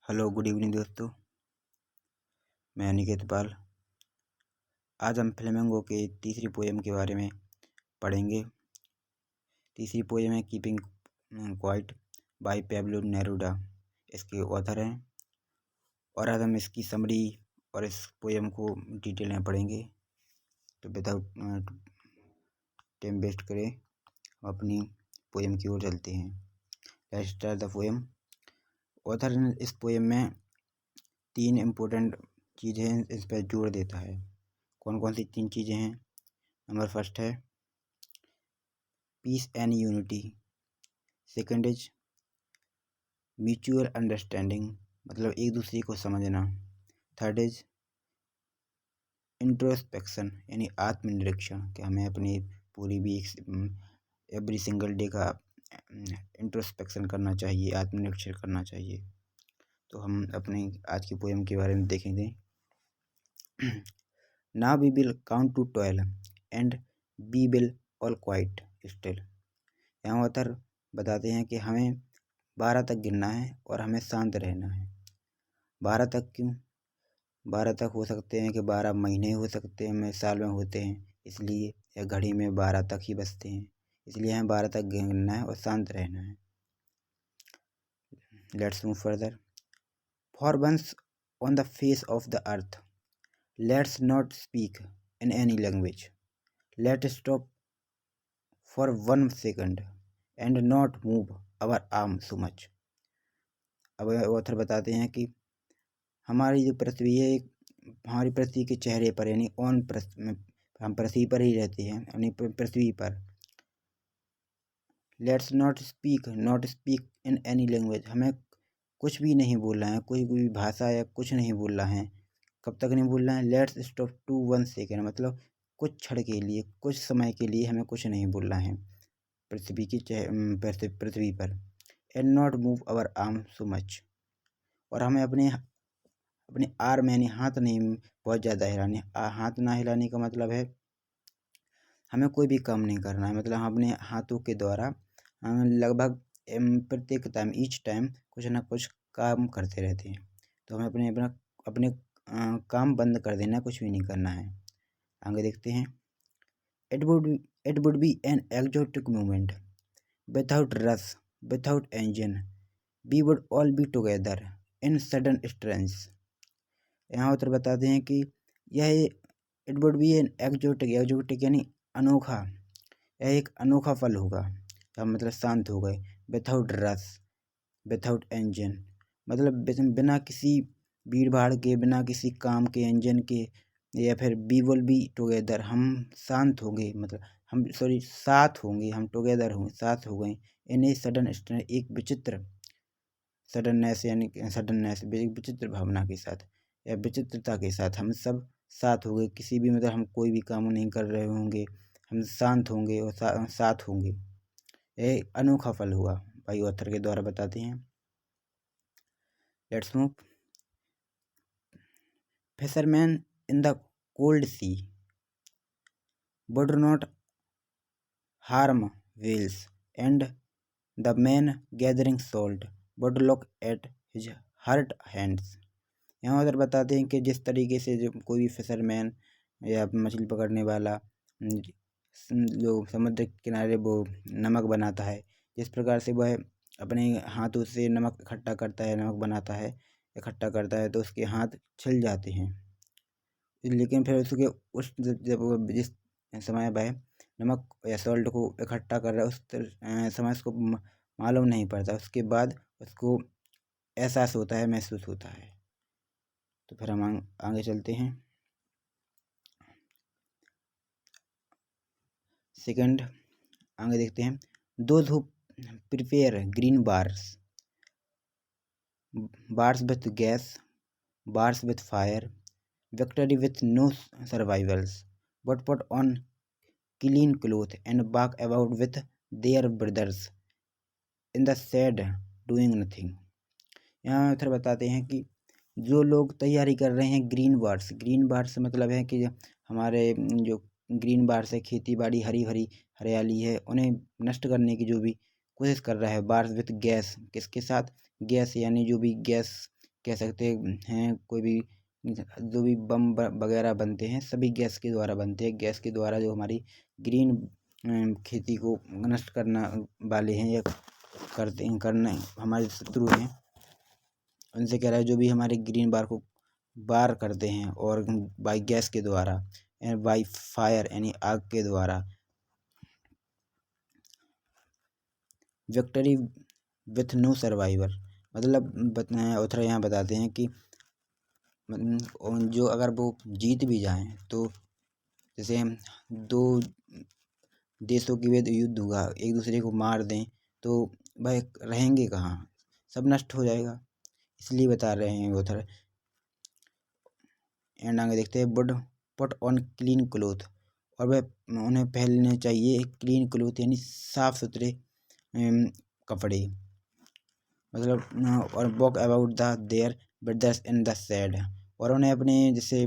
Hello good evening दोस्तों। मैं अनिकेत पाल। आज हम फ्लेमिंगो के तीसरी पोएम के बारे में पढ़ेंगे। तीसरी पोएम है keeping quiet by Pablo Neruda, इसके ऑथर हैं। और आज हम इसकी समरी और इस पोएम को डिटेल में पढ़ेंगे। तो विदाउट टाइम वेस्ट करें हम अपनी पोएम की ओर चलते हैं। Let's start the poem. Author ने इस पोएम में 3 इम्पोर्टेंट चीज़ें इस पर जोर देता है। कौन कौन सी 3 चीज़ें हैं? नंबर फर्स्ट है peace and unity. Second is mutual understanding, मतलब एक दूसरे को समझना। थर्ड इज इंट्रोस्पेक्शन, यानी आत्मनिरीक्षण, कि हमें अपनी पूरी वीक एवरी सिंगल डे का इंट्रोस्पेक्शन करना चाहिए, आत्मनिरीक्षण करना चाहिए। तो हम अपने आज की पोएम के बारे में देखेंगे। Now we will count to 12 and we will all quiet still। यहाँ ऑथर बताते हैं कि हमें 12 तक गिनना है और हमें शांत रहना है। 12 तक क्यों? 12 तक हो सकते हैं कि 12 महीने हो सकते हैं, में साल में होते हैं, इसलिए या घड़ी में 12 तक ही बजते हैं, इसलिए हमें 12 तक गिनना है और शांत रहना है। Let's move further. For once on the face of the earth let's not speak in any language. Let's stop for 1 second and not move our arm so much। अब ऑथर बताते हैं कि हमारी जो पृथ्वी है, हमारी पृथ्वी के चेहरे पर, यानी हम पृथ्वी पर ही रहते हैं, यानी पृथ्वी पर। Let's not speak in any language, हमें कुछ भी नहीं बोलना है, कोई भी भाषा या कुछ नहीं बोलना है। कब तक नहीं बोलना है? लेट्स स्टॉप टू 1 सेकेंड, मतलब कुछ क्षण के लिए, कुछ समय के लिए हमें कुछ नहीं बोलना है पृथ्वी पर। And not move our arm so much, और हमें अपने आर्म यानी हाथ नहीं बहुत ज़्यादा हिलाने। हाथ ना हिलाने का मतलब है हमें कोई भी काम नहीं करना है, मतलब हम अपने हाथों के द्वारा लगभग प्रत्येक टाइम ईच टाइम कुछ ना कुछ काम करते रहते हैं। तो हमें अपने काम बंद कर देना, कुछ भी नहीं करना है। आगे देखते हैं। It would be an exotic movement without rush, without engine, we would all be together in sudden strength. यहाँ उत्तर बताते हैं कि यह it would be an exotic यानी अनोखा, यह एक अनोखा फल होगा। मतलब शांत हो गए। विदाउट रश, विदाउट इंजन, मतलब बिना किसी भीड़ भाड़ के, बिना किसी काम के, इंजन के, या फिर वी विल बी टुगेदर, हम शांत होंगे, मतलब साथ होंगे, हम टुगेदर होंगे, साथ हो गए। इन ए सडन स्ट्रेंथ, एक विचित्र सडननेस, यानी सडननेस एक विचित्र भावना के साथ या विचित्रता के साथ हम सब साथ हो गए। किसी भी, मतलब हम कोई भी काम नहीं कर रहे होंगे, हम शांत होंगे और साथ होंगे। यह अनोखा फल हुआ, भाई ऑथर के द्वारा बताते हैं। Let's move. Fisherman in the cold sea would not harm whales, and the man gathering salt would look at his hurt hands। यहाँ उधर बताते हैं कि जिस तरीके से जो कोई भी फिशरमैन या मछली पकड़ने वाला जो समुद्र के किनारे वो नमक बनाता है, जिस प्रकार से वह अपने हाथों से नमक इकट्ठा करता है, नमक बनाता है, इकट्ठा करता है, तो उसके हाथ छिल जाते हैं। लेकिन फिर उसके जब वो जिस समय वह नमक या सॉल्ट को इकट्ठा कर रहा है, उस समय उसको मालूम नहीं पड़ता, उसके बाद उसको एहसास होता है, महसूस होता है। तो फिर हम आगे चलते हैं। सेकंड आगे देखते हैं। Those who prepare green bars with gas, bars with fire, victory with no survivals, but put on clean cloth and walk about with their brothers in the shade doing nothing. यहाँ फिर बताते हैं कि जो लोग तैयारी कर रहे हैं ग्रीन बार्स मतलब है कि हमारे जो ग्रीन बार्स है, खेती बाड़ी, हरी भरी हरियाली है, उन्हें नष्ट करने की जो भी कोशिश कर रहा है। बार्स विथ गैस, किसके साथ? गैस, यानी जो भी गैस कह सकते हैं कोई भी जो भी बम वगैरह बनते हैं सभी गैस के द्वारा बनते हैं। गैस के द्वारा जो हमारी ग्रीन खेती को नष्ट करना वाले हैं या करना हमारे शत्रु हैं, उनसे कह रहा है जो भी हमारे ग्रीन बार को बार करते हैं और बाई गैस के द्वारा एंड बाई फायर यानी आग के द्वारा। विक्ट्री विथ नो सर्वाइवर मतलब ऑथर यहाँ बताते हैं कि जो अगर वो जीत भी जाएं तो जैसे दो देशों की वैध युद्ध हुआ, एक दूसरे को मार दें तो वह रहेंगे कहाँ, सब नष्ट हो जाएगा। इसलिए बता रहे हैं ऑथर। एंड आगे देखते हैं would put on clean cloth और वह उन्हें पहनने चाहिए क्लीन क्लोथ यानी साफ सुथरे कपड़े मतलब और walk about the there brothers in the sad और उन्हें अपने जैसे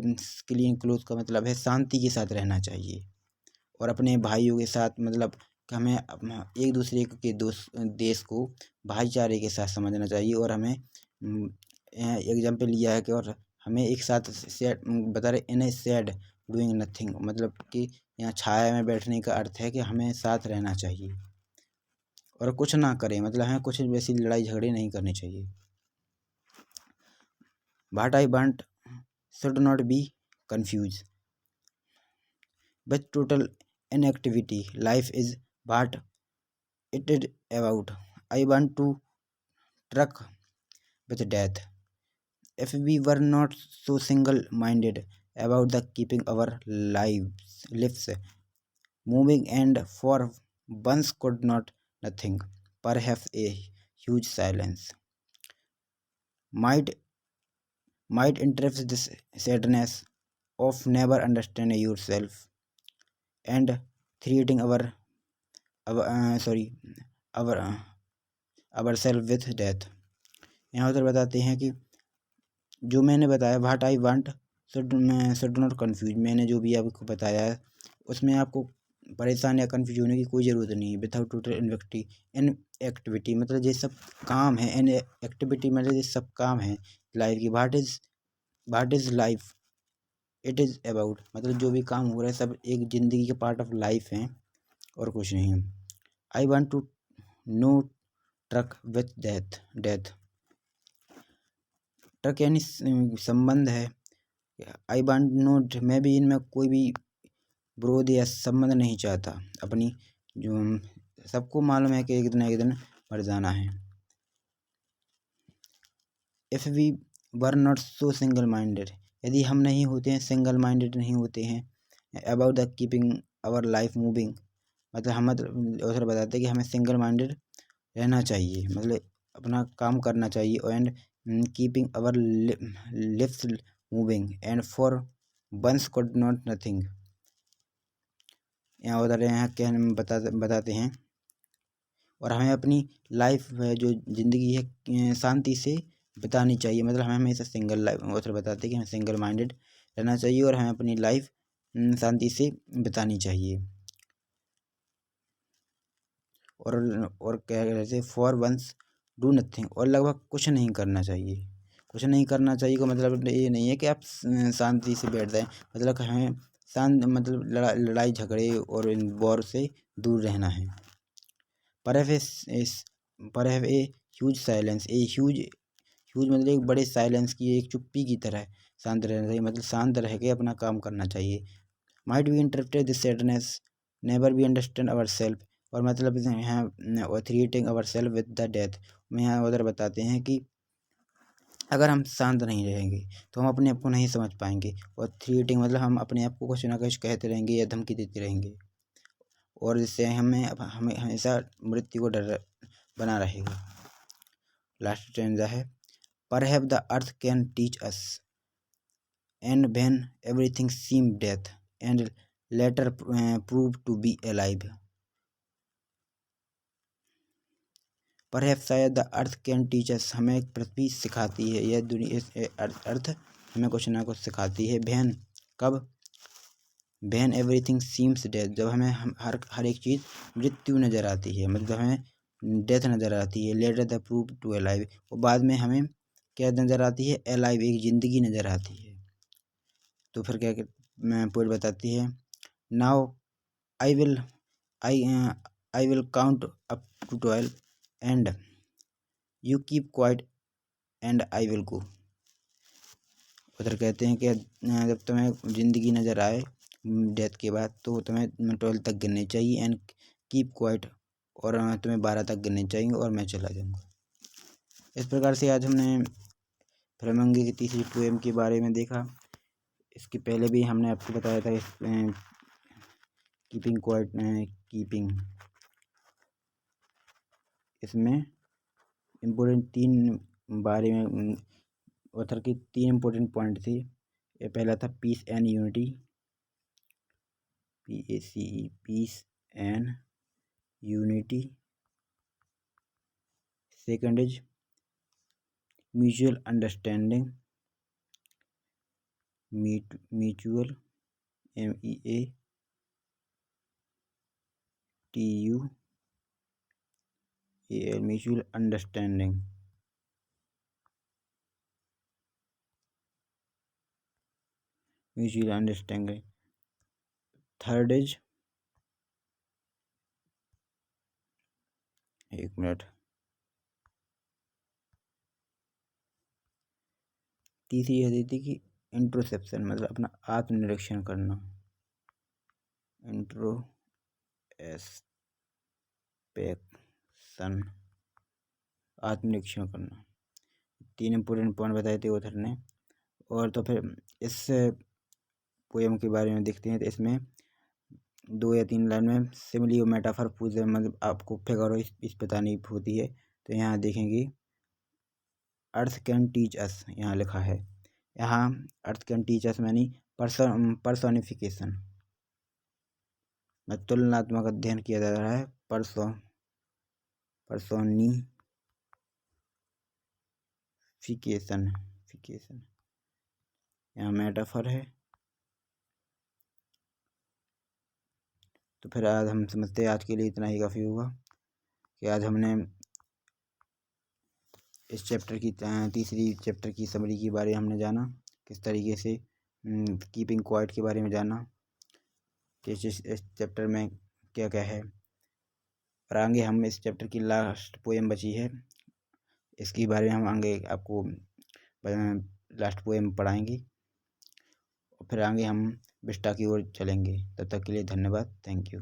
क्लीन क्लोथ का मतलब है शांति के साथ रहना चाहिए और अपने भाइयों के साथ मतलब हमें एक दूसरे के देश को भाईचारे के साथ समझना चाहिए। और हमें एग्जाम्पल लिया है कि और हमें एक साथ बता रहे इन ए सैड डूइंग नथिंग मतलब कि यहाँ छाया में बैठने का अर्थ है कि हमें साथ रहना चाहिए और कुछ ना करें मतलब हमें कुछ वैसी लड़ाई झगड़े नहीं करने चाहिए। What I want should not be confused with total inactivity. Life is what it is about. I want to truck with death. If we were not so single-minded about the keeping our lives moving and for once could not nothing, perhaps a huge silence might interrupt this sadness of never understanding yourself and treating our ourselves with death। यहाँ उधर बताते हैं कि जो मैंने बताया what I want should not confuse, मैंने जो भी आपको बताया है उसमें आपको परेशान या कन्फ्यूज होने की कोई ज़रूरत नहीं है। विदाउट टोटल इन एक्टिविटी मतलब ये सब काम है, इन एक्टिविटी मतलब ये सब काम है लाइफ की। What is life it is about मतलब जो भी काम हो रहा है सब एक ज़िंदगी के पार्ट ऑफ लाइफ हैं और कुछ नहीं है। I want to no truck with death truck यानी संबंध है। आई वॉन्ट नोट मैं भी इनमें कोई भी विरोध या संबंध नहीं चाहता अपनी, जो सबको मालूम है कि एक दिन मर जाना है। If we were not so single minded यदि हम नहीं होते हैं सिंगल माइंडेड नहीं होते हैं about the keeping our life moving मतलब हम उधर बताते हैं कि हमें सिंगल माइंडेड रहना चाहिए मतलब अपना काम करना चाहिए and keeping our lips moving and for once could not nothing. यहाँ उधर यहाँ क्या बताते हैं और हमें अपनी लाइफ जो ज़िंदगी है शांति से बितानी चाहिए मतलब हमें हमेशा सिंगल लाइफ उधर बताते हैं कि हमें सिंगल माइंडेड रहना चाहिए और हमें अपनी लाइफ शांति से बितानी चाहिए। और क्या कहते हैं फॉर वंस डू नथिंग और लगभग कुछ नहीं करना चाहिए। कुछ नहीं करना चाहिए का मतलब ये नहीं है कि आप शांति से बैठ जाएं, मतलब हमें शांत मतलब लड़ाई झगड़े और इन वॉर से दूर रहना है। पर have a huge silence a huge मतलब एक बड़े साइलेंस की एक चुप्पी की तरह शांत रहना चाहिए मतलब शांत रह के अपना काम करना चाहिए। Might be interrupted this sadness never be understand our self और मतलब यहाँ threating our self with the death में यहाँ उधर बताते हैं कि अगर हम शांत नहीं रहेंगे तो हम अपने आप को नहीं समझ पाएंगे और थ्रीटिंग मतलब हम अपने आप को कुछ ना कुछ कहते रहेंगे या धमकी देते रहेंगे और जिससे हमें हमेशा मृत्यु को डर बना रहेगा। लास्ट स्टैंजा है पर have the earth can teach us and when everything seem death and later prove to be alive. Perhaps शायद the earth can teach us हमें पृथ्वी सिखाती है, यह दुनिया अर्थ हमें कुछ ना कुछ सिखाती है। व्हेन कब व्हेन एवरीथिंग सीम्स डेथ जब हमें हर एक चीज़ मृत्यु नज़र आती है मतलब हमें डेथ नज़र आती है। Later the prove to alive और बाद में हमें क्या नज़र आती है? अलाइव, एक ज़िंदगी नज़र आती है। तो फिर क्या मैं पोएट बताती है, now I will I will count up to 12 and you keep quiet and I will go. उधर कहते हैं कि जब तुम्हें ज़िंदगी नज़र आए डेथ के बाद तो तुम्हें 12 तक गिननी चाहिए एंड कीप क्वाइट, और तुम्हें 12 तक गिननी चाहिए और मैं चला जाऊँगा। इस प्रकार से आज हमने फ्लेमिंगो की तीसरी पोएम के बारे में देखा। इसके पहले भी हमने आपको बताया था कीपिंग क्वाइट इसमें इम्पोर्टेंट 3 बारे में ऑथर की 3 इम्पोर्टेंट पॉइंट थी। ये पहला था piece and unity, PACE, piece and unity. Second is mutual understanding, mutual MEATUAL, mutual understanding. Third is, एक मिनट, तीसरी यह थी कि इंट्रोस्पेक्शन, मतलब अपना आत्मनिरीक्षण करना। इंट्रोस्पेक्शन, आत्मनिरीक्षण करना। 3 इम्पोर्टेंट पॉइंट बताए थे ऑथर ने। और तो फिर इस पोएम के बारे में देखते हैं। तो इसमें 2 या 3 लाइन में सिमिली और मेटाफर पूछ, मतलब आपको फिगर और इस बतानी होती है। तो यहाँ देखेंगे अर्थ कैन टीच अस, यहाँ लिखा है। यहाँ अर्थ कैन टीच अस यानी पर्सोनिफिकेशन में तुलनात्मक अध्ययन किया जा रहा है। पर्सोनिफिकेशन यहाँ मेटाफर है। तो फिर आज हम समझते हैं आज के लिए इतना ही काफ़ी होगा कि आज हमने इस चैप्टर की तीसरी चैप्टर की समरी के बारे में हमने जाना, किस तरीके से कीपिंग क्वाइट के बारे में जाना कि इस चैप्टर में क्या क्या है। और आगे हम इस चैप्टर की लास्ट पोएम बची है, इसके बारे में हम आगे आपको लास्ट पोएम पढ़ाएंगे। और फिर आगे हम विस्टा की ओर चलेंगे। तब तक के लिए धन्यवाद, थैंक यू।